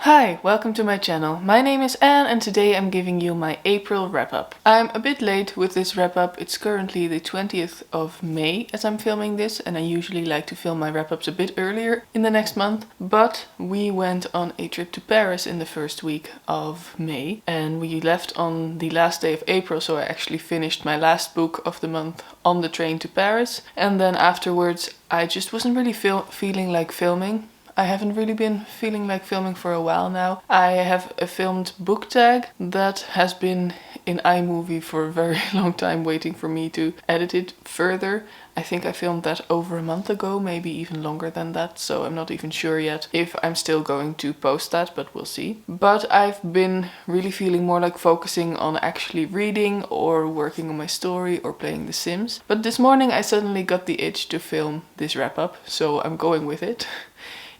Hi, welcome to my channel. My name is Anne and today I'm giving you my April wrap-up. I'm a bit late with this wrap-up. It's currently the 20th of May as I'm filming this, and I usually like to film my wrap-ups a bit earlier in the next month. But we went on a trip to Paris in the first week of May and we left on the last day of April, so I actually finished my last book of the month on the train to Paris. And then afterwards I just wasn't really feeling like filming. I haven't really been feeling like filming for a while now. I have a filmed book tag that has been in iMovie for a very long time waiting for me to edit it further. I think I filmed that over a month ago, maybe even longer than that, so I'm not even sure yet if I'm still going to post that, but we'll see. But I've been really feeling more like focusing on actually reading or working on my story or playing The Sims. But this morning I suddenly got the itch to film this wrap-up, so I'm going with it.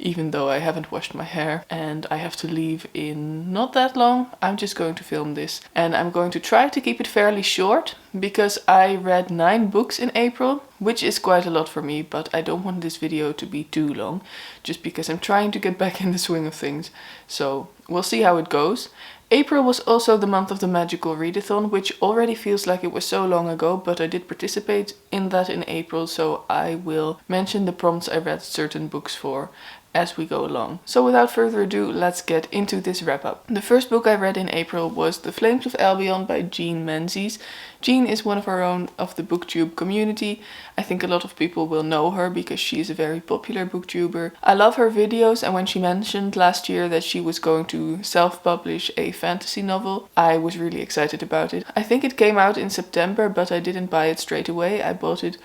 Even though I haven't washed my hair and I have to leave in not that long, I'm just going to film this. And I'm going to try to keep it fairly short because I read 9 books in April, which is quite a lot for me, but I don't want this video to be too long, just because I'm trying to get back in the swing of things. So we'll see how it goes. April was also the month of the magical readathon, which already feels like it was so long ago, but I did participate in that in April, so I will mention the prompts I read certain books for as we go along. So without further ado, let's get into this wrap-up. The first book I read in April was The Flames of Albion by Jean Menzies. Jean is one of our own of the booktube community. I think a lot of people will know her because she is a very popular booktuber. I love her videos, and when she mentioned last year that she was going to self-publish a fantasy novel, I was really excited about it. I think it came out in September, but I didn't buy it straight away. I bought it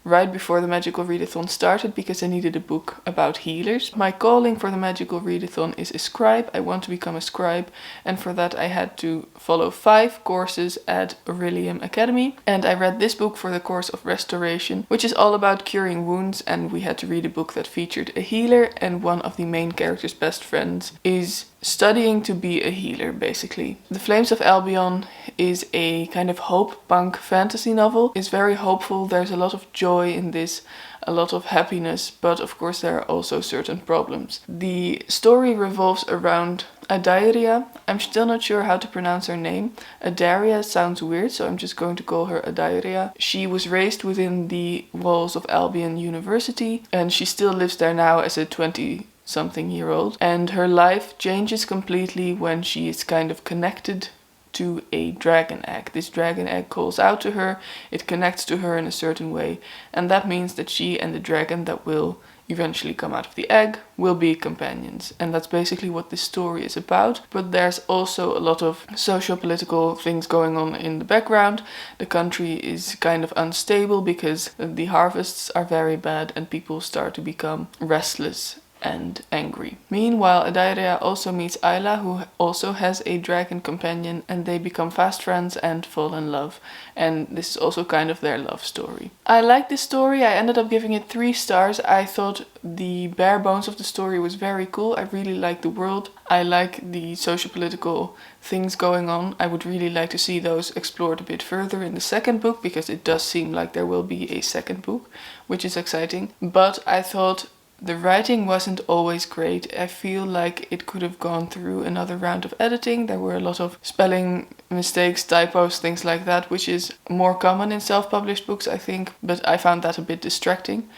right before the Magical Readathon started because I needed a book about healers. My calling for the Magical Readathon is a scribe. I want to become a scribe, and for that I had to follow 5 courses at Aurelium Academy. And I read this book for the course of Restoration, which is all about curing wounds, and we had to read a book that featured a healer, and one of the main character's best friends is studying to be a healer, basically. The Flames of Albion is a kind of hope punk fantasy novel. It's very hopeful, there's a lot of joy in this, a lot of happiness, but of course there are also certain problems. The story revolves around Adaria. I'm still not sure how to pronounce her name. Adaria sounds weird, so I'm just going to call her Adaria. She was raised within the walls of Albion University, and she still lives there now as a 20-something-year-old. And her life changes completely when she is kind of connected to a dragon egg. This dragon egg calls out to her, it connects to her in a certain way, and that means that she and the dragon that will eventually come out of the egg will be companions. And that's basically what this story is about. But there's also a lot of socio-political things going on in the background. The country is kind of unstable because the harvests are very bad and people start to become restless and angry. Meanwhile, Adaria also meets Ayla, who also has a dragon companion, and they become fast friends and fall in love. And this is also kind of their love story. I like this story. I ended up giving it 3 stars. I thought the bare bones of the story was very cool. I really like the world. I like the socio-political things going on. I would really like to see those explored a bit further in the second book, because it does seem like there will be a second book, which is exciting. But I thought the writing wasn't always great. I feel like it could have gone through another round of editing. There were a lot of spelling mistakes, typos, things like that, which is more common in self-published books, I think, but I found that a bit distracting.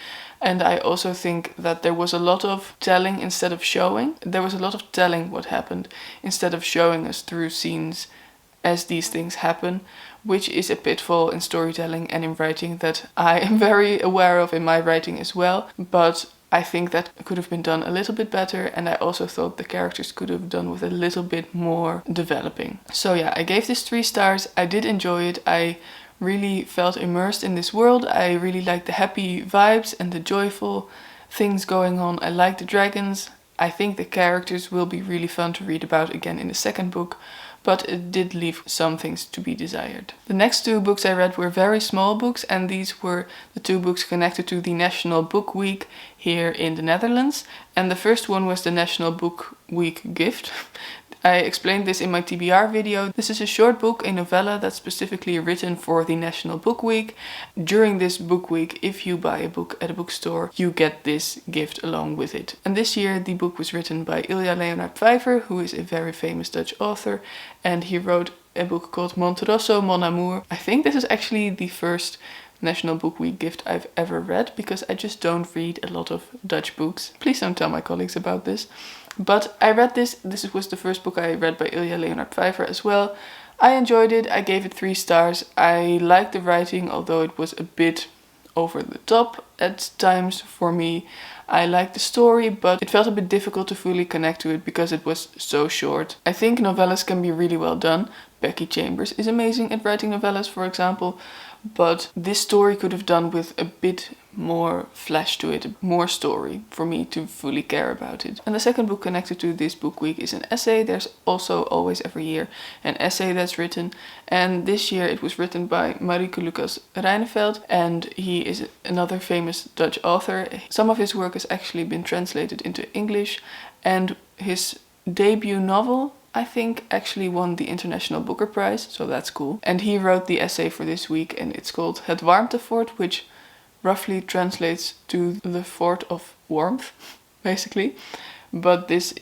And I also think that there was a lot of telling instead of showing. There was a lot of telling what happened instead of showing us through scenes as these things happen, which is a pitfall in storytelling and in writing that I am very aware of in my writing as well. But I think that could have been done a little bit better, and I also thought the characters could have done with a little bit more developing. So yeah, I gave this 3 stars. I did enjoy it. I really felt immersed in this world. I really liked the happy vibes and the joyful things going on. I like the dragons. I think the characters will be really fun to read about again in the second book, but it did leave some things to be desired. The next 2 books I read were very small books, and these were the 2 books connected to the National Book Week here in the Netherlands. And the first one was the National Book Week gift. I explained this in my TBR video. This is a short book, a novella that's specifically written for the National Book Week. During this book week, if you buy a book at a bookstore, you get this gift along with it. And this year the book was written by Ilja Leonard Pfeiffer, who is a very famous Dutch author, and he wrote a book called Monterosso, Mon Amour. I think this is actually the first National Book Week gift I've ever read, because I just don't read a lot of Dutch books. Please don't tell my colleagues about this. But I read this. This was the first book I read by Ilja Leonard Pfeiffer as well. I enjoyed it. I gave it 3 stars. I liked the writing, although it was a bit over the top at times for me. I liked the story, but it felt a bit difficult to fully connect to it because it was so short. I think novellas can be really well done. Becky Chambers is amazing at writing novellas, for example, but this story could have done with a bit more flesh to it, more story for me to fully care about it. And the second book connected to this book week is an essay. There's also always every year an essay that's written, and this year it was written by Marieke Lucas Reineveld, and he is another famous Dutch author. Some of his work has actually been translated into English, and his debut novel, I think, actually won the International Booker Prize, so that's cool. And he wrote the essay for this week, and it's called Het Warmtefort, which roughly translates to the fort of warmth, basically. But this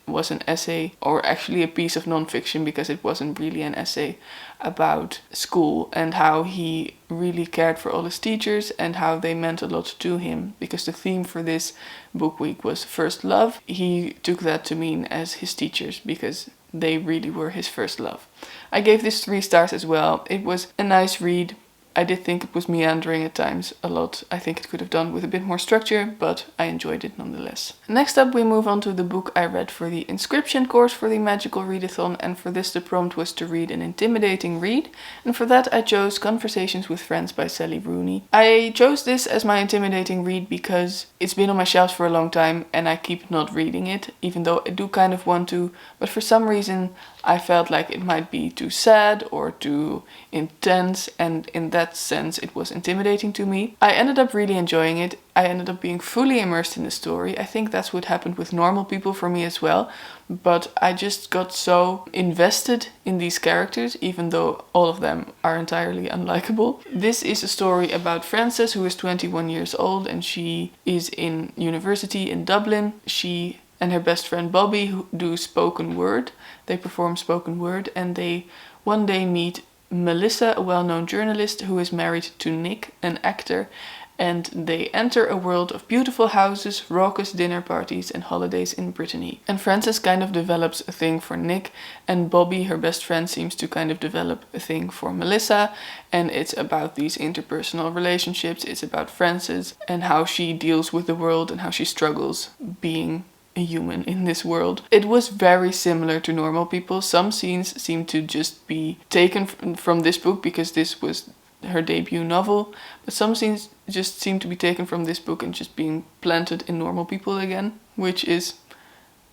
was an essay, or actually a piece of non-fiction, because it wasn't really an essay, about school and how he really cared for all his teachers and how they meant a lot to him, because the theme for this book week was first love. He took that to mean as his teachers, because they really were his first love. I gave this 3 stars as well. It was a nice read. I did think it was meandering at times a lot. I think it could have done with a bit more structure, but I enjoyed it nonetheless. Next up we move on to the book I read for the inscription course for the Magical Readathon, and for this the prompt was to read an intimidating read, and for that I chose Conversations with Friends by Sally Rooney. I chose this as my intimidating read because it's been on my shelves for a long time and I keep not reading it, even though I do kind of want to, but for some reason I felt like it might be too sad or too intense, and in that sense it was intimidating to me. I ended up really enjoying it. I ended up being fully immersed in the story. I think that's what happened with normal people for me as well, but I just got so invested in these characters, even though all of them are entirely unlikable. This is a story about Frances, who is 21 years old, and she is in university in Dublin. She and her best friend Bobby who do spoken word. They perform spoken word, and they one day meet Melissa, a well-known journalist who is married to Nick, an actor, and they enter a world of beautiful houses, raucous dinner parties, and holidays in Brittany. And Frances kind of develops a thing for Nick, and Bobby, her best friend, seems to kind of develop a thing for Melissa, and it's about these interpersonal relationships. It's about Frances and how she deals with the world and how she struggles being a human in this world. It was very similar to Normal People. Some scenes seem to just be taken from this book because this was her debut novel, but some scenes just seem to be taken from this book and just being planted in Normal People again, which is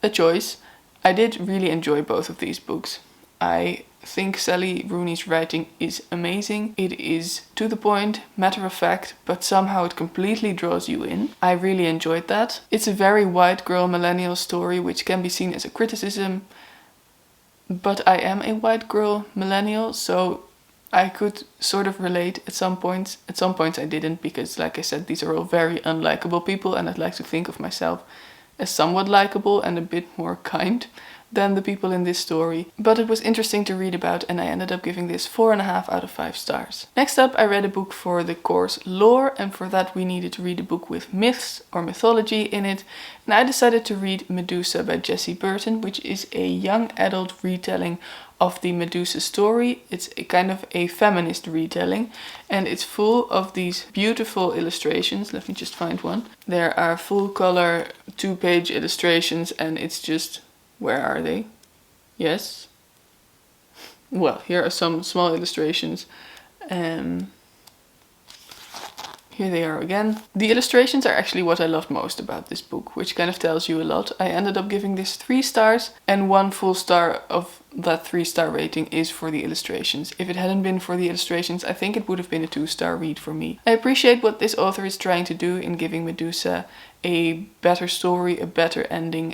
a choice. I did really enjoy both of these books. I think Sally Rooney's writing is amazing. It is to the point, matter of fact, but somehow it completely draws you in. I really enjoyed that. It's a very white girl millennial story, which can be seen as a criticism, but I am a white girl millennial, so I could sort of relate at some points. At some points I didn't, because like I said, these are all very unlikable people, and I'd like to think of myself as somewhat likable and a bit more kind than the people in this story. But it was interesting to read about, and I ended up giving this 4.5 out of 5 stars. Next up, I read a book for the course Lore, and for that we needed to read a book with myths or mythology in it. And I decided to read Medusa by Jessie Burton, which is a young adult retelling of the Medusa story. It's a kind of a feminist retelling, and it's full of these beautiful illustrations. Let me just find one. There are full color 2-page illustrations, and it's just, where are they? Yes. Well, here are some small illustrations. Here they are again. The illustrations are actually what I loved most about this book, which kind of tells you a lot. I ended up giving this 3 stars, and 1 full star of that 3-star rating is for the illustrations. If it hadn't been for the illustrations, I think it would have been a 2-star read for me. I appreciate what this author is trying to do in giving Medusa a better story, a better ending,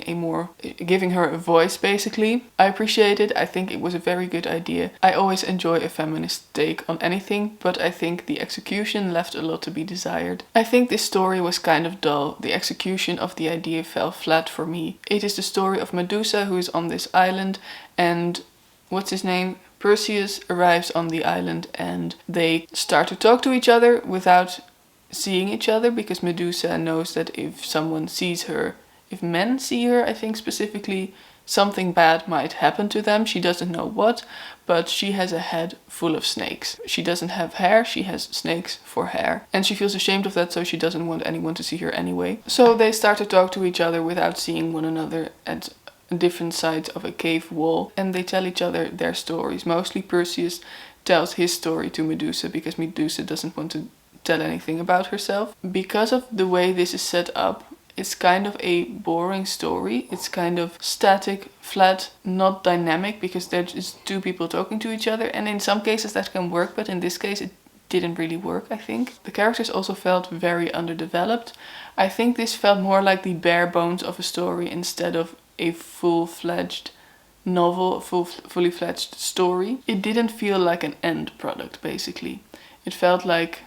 giving her a voice basically. I appreciate it. I think it was a very good idea. I always enjoy a feminist take on anything, but I think the execution left a lot to be desired. I think this story was kind of dull. The execution of the idea fell flat for me. It is the story of Medusa, who is on this island, and what's his name? Perseus arrives on the island, and they start to talk to each other without seeing each other, because Medusa knows that if someone sees her, if men see her, I think specifically, something bad might happen to them. She doesn't know what, but she has a head full of snakes. She doesn't have hair, she has snakes for hair. And she feels ashamed of that, so she doesn't want anyone to see her anyway. So they start to talk to each other without seeing one another at different sides of a cave wall, and they tell each other their stories. Mostly Perseus tells his story to Medusa, because Medusa doesn't want to tell anything about herself. Because of the way this is set up, it's kind of a boring story. It's kind of static, flat, not dynamic, because there's just two people talking to each other, and in some cases that can work, but in this case it didn't really work, I think. The characters also felt very underdeveloped. I think this felt more like the bare bones of a story instead of a full-fledged novel, fully fledged story. It didn't feel like an end product, basically. It felt like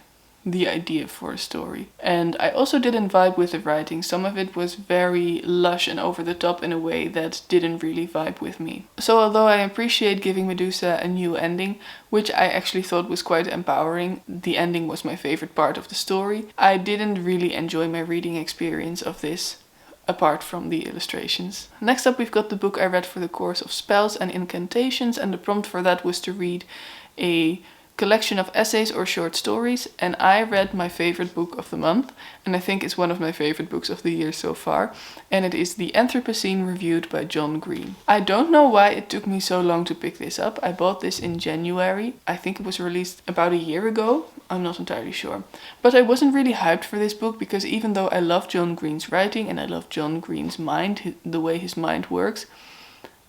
the idea for a story. And I also didn't vibe with the writing. Some of it was very lush and over the top in a way that didn't really vibe with me. So although I appreciate giving Medusa a new ending, which I actually thought was quite empowering, the ending was my favorite part of the story, I didn't really enjoy my reading experience of this, apart from the illustrations. Next up, we've got the book I read for the course of spells and incantations, and the prompt for that was to read a collection of essays or short stories, and I read my favorite book of the month, and I think it's one of my favorite books of the year so far, and it is The Anthropocene, reviewed by John Green. I don't know why it took me so long to pick this up. I bought this in January. I think it was released about a year ago. I'm not entirely sure. But I wasn't really hyped for this book, because even though I love John Green's writing and I love John Green's mind, the way his mind works,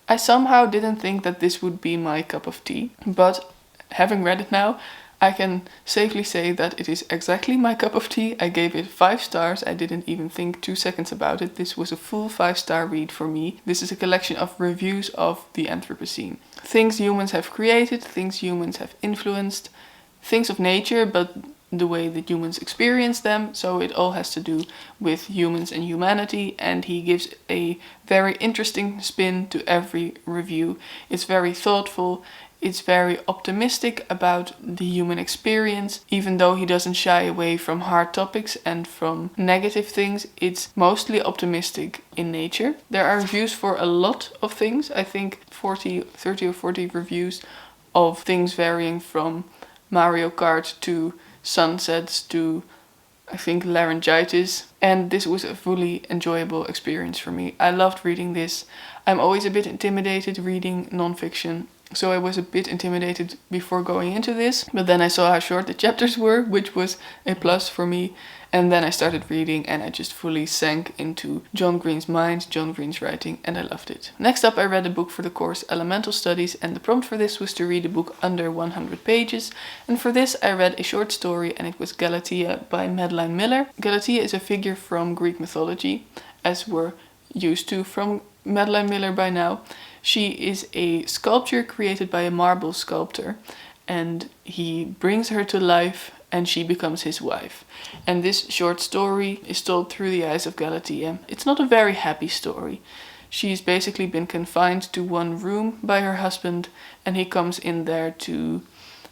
I somehow didn't think that this would be my cup of tea. But having read it now, I can safely say that it is exactly my cup of tea. I gave it 5 stars. I didn't even think 2 seconds about it. This was a full 5-star read for me. This is a collection of reviews of the Anthropocene. Things humans have created, things humans have influenced, things of nature, but the way that humans experience them. So it all has to do with humans and humanity, and he gives a very interesting spin to every review. It's very thoughtful. It's very optimistic about the human experience. Even though he doesn't shy away from hard topics and from negative things, it's mostly optimistic in nature. There are reviews for a lot of things. I think 30 or 40 reviews of things varying from Mario Kart to sunsets to, I think, laryngitis. And this was a fully enjoyable experience for me. I loved reading this. I'm always a bit intimidated reading non-fiction, so I was a bit intimidated before going into this, but then I saw how short the chapters were, which was a plus for me, and then I started reading and I just fully sank into John Green's mind, John Green's writing, and I loved it. Next up, I read a book for the course Elemental Studies, and the prompt for this was to read a book under 100 pages, and for this I read a short story, and it was Galatia by Madeline Miller. Galatia is a figure from Greek mythology, as we're used to from Madeline Miller by now. She is a sculpture created by a marble sculptor, and he brings her to life and she becomes his wife. And this short story is told through the eyes of Galatia. It's not a very happy story. She's basically been confined to one room by her husband, and he comes in there to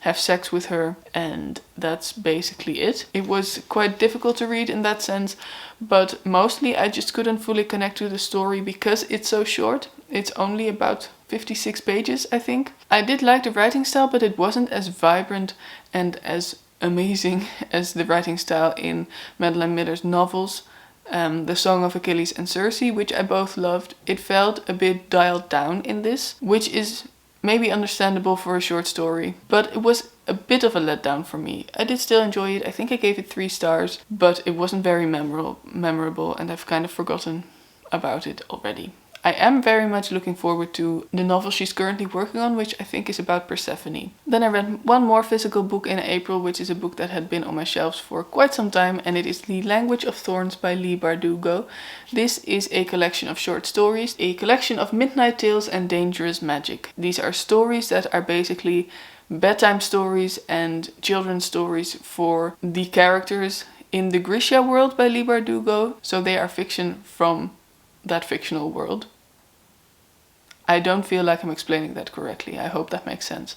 have sex with her, and that's basically it. It was quite difficult to read in that sense, but mostly I just couldn't fully connect to the story because it's so short. It's only about 56 pages, I think. I did like the writing style, but it wasn't as vibrant and as amazing as the writing style in Madeline Miller's novels, The Song of Achilles and Circe, which I both loved. It felt a bit dialed down in this, which is maybe understandable for a short story, but it was a bit of a letdown for me. I did still enjoy it. I think I gave it 3 stars, but it wasn't very memorable, and I've kind of forgotten about it already. I am very much looking forward to the novel she's currently working on, which I think is about Persephone. Then I read one more physical book in April, which is a book that had been on my shelves for quite some time, and it is The Language of Thorns by Leigh Bardugo. This is a collection of short stories, a collection of midnight tales and dangerous magic. These are stories that are basically bedtime stories and children's stories for the characters in the Grisha world by Leigh Bardugo, so they are fiction from that fictional world. I don't feel like I'm explaining that correctly. I hope that makes sense.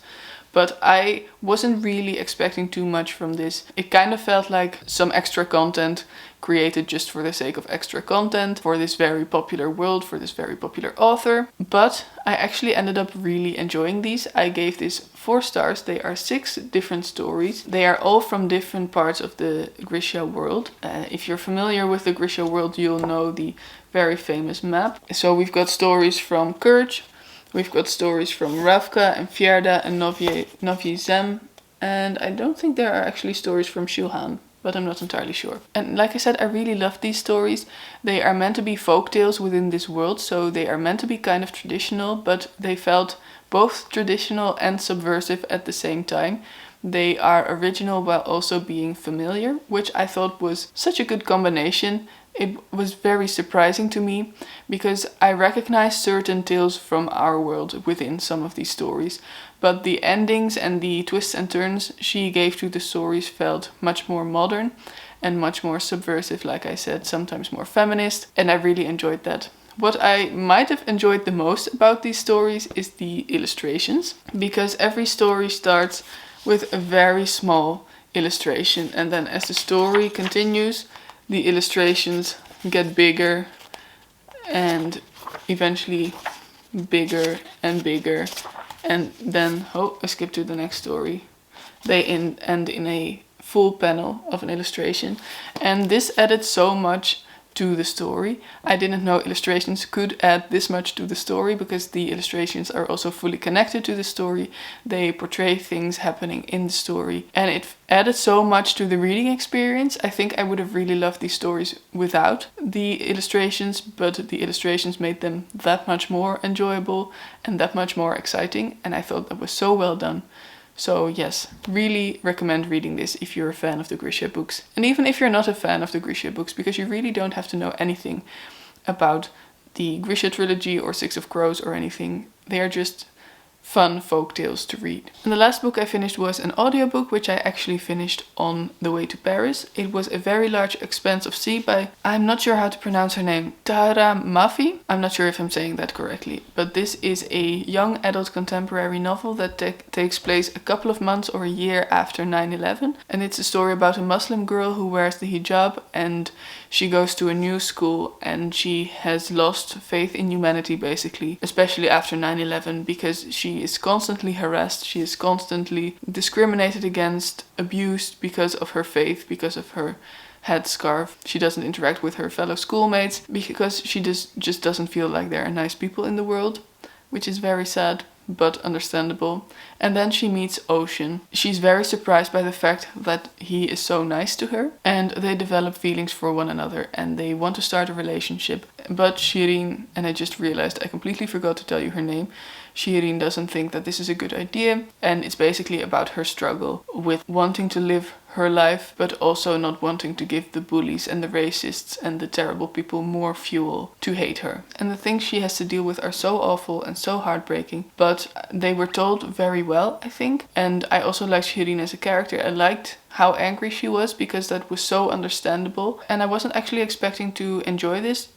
But I wasn't really expecting too much from this. It kind of felt like some extra content created just for the sake of extra content for this very popular world, for this very popular author. But I actually ended up really enjoying these. I gave this 4 stars. They are 6 different stories. They are all from different parts of the Grisha world. If you're familiar with the Grisha world, you'll know the very famous map. So we've got stories from Kurj, we've got stories from Ravka and Fjerda and Novye Zem, and I don't think there are actually stories from Shuhan, but I'm not entirely sure. And like I said, I really love these stories. They are meant to be folk tales within this world, so they are meant to be kind of traditional, but they felt both traditional and subversive at the same time. They are original while also being familiar, which I thought was such a good combination. It was very surprising to me because I recognized certain tales from our world within some of these stories, but the endings and the twists and turns she gave to the stories felt much more modern and much more subversive, like I said, sometimes more feminist, and I really enjoyed that. What I might have enjoyed the most about these stories is the illustrations, because every story starts with a very small illustration, and then as the story continues, the illustrations get bigger and eventually bigger and bigger, and then, I skipped to the next story. They end in a full panel of an illustration, and this added so much to the story. I didn't know illustrations could add this much to the story, because the illustrations are also fully connected to the story. They portray things happening in the story, and it added so much to the reading experience. I think I would have really loved these stories without the illustrations, but the illustrations made them that much more enjoyable and that much more exciting, and I thought that was so well done. So yes, really recommend reading this if you're a fan of the Grisha books. And even if you're not a fan of the Grisha books, because you really don't have to know anything about the Grisha trilogy or Six of Crows or anything. They are just fun folk tales to read. And the last book I finished was an audiobook, which I actually finished on the way to Paris. It was A Very Large Expanse of Sea by, I'm not sure how to pronounce her name, Tara Mafi. I'm not sure if I'm saying that correctly, but this is a young adult contemporary novel that takes place a couple of months or a year after 9/11, and it's a story about a Muslim girl who wears the hijab, and she goes to a new school, and she has lost faith in humanity basically, especially after 9/11, because she is constantly harassed, she is constantly discriminated against, abused because of her faith, because of her headscarf. She doesn't interact with her fellow schoolmates because she just doesn't feel like there are nice people in the world, which is very sad but understandable. And then she meets Ocean. She's very surprised by the fact that he is so nice to her, and they develop feelings for one another and they want to start a relationship. But Shirin, and I just realized I completely forgot to tell you her name, Shirin doesn't think that this is a good idea, and it's basically about her struggle with wanting to live her life, but also not wanting to give the bullies and the racists and the terrible people more fuel to hate her. And the things she has to deal with are so awful and so heartbreaking, but they were told very well, I think. And I also liked Shirin as a character. I liked how angry she was, because that was so understandable. And I wasn't actually expecting to enjoy this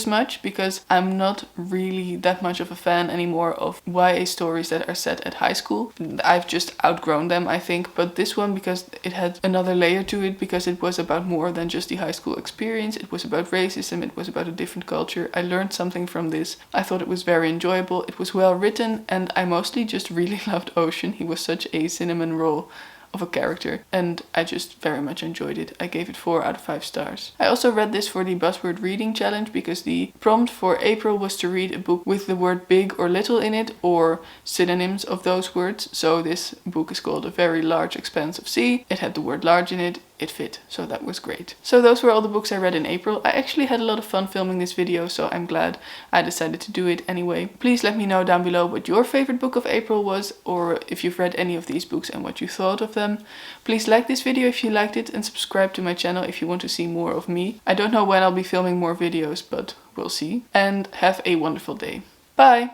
much, because I'm not really that much of a fan anymore of YA stories that are set at high school. I've just outgrown them, I think, but this one, because it had another layer to it, because it was about more than just the high school experience, it was about racism, it was about a different culture. I learned something from this. I thought it was very enjoyable, it was well written, and I mostly just really loved Ocean. He was such a cinnamon roll of a character, and I just very much enjoyed it. I gave it 4 out of 5 stars. I also read this for the Buzzword Reading Challenge, because the prompt for April was to read a book with the word big or little in it, or synonyms of those words. So this book is called A Very Large Expanse of Sea. It had the word large in it. it fit, so that was great. So those were all the books I read in April. I actually had a lot of fun filming this video, so I'm glad I decided to do it anyway. Please let me know down below what your favorite book of April was, or if you've read any of these books and what you thought of them. Please like this video if you liked it and subscribe to my channel if you want to see more of me. I don't know when I'll be filming more videos, but we'll see. And have a wonderful day. Bye!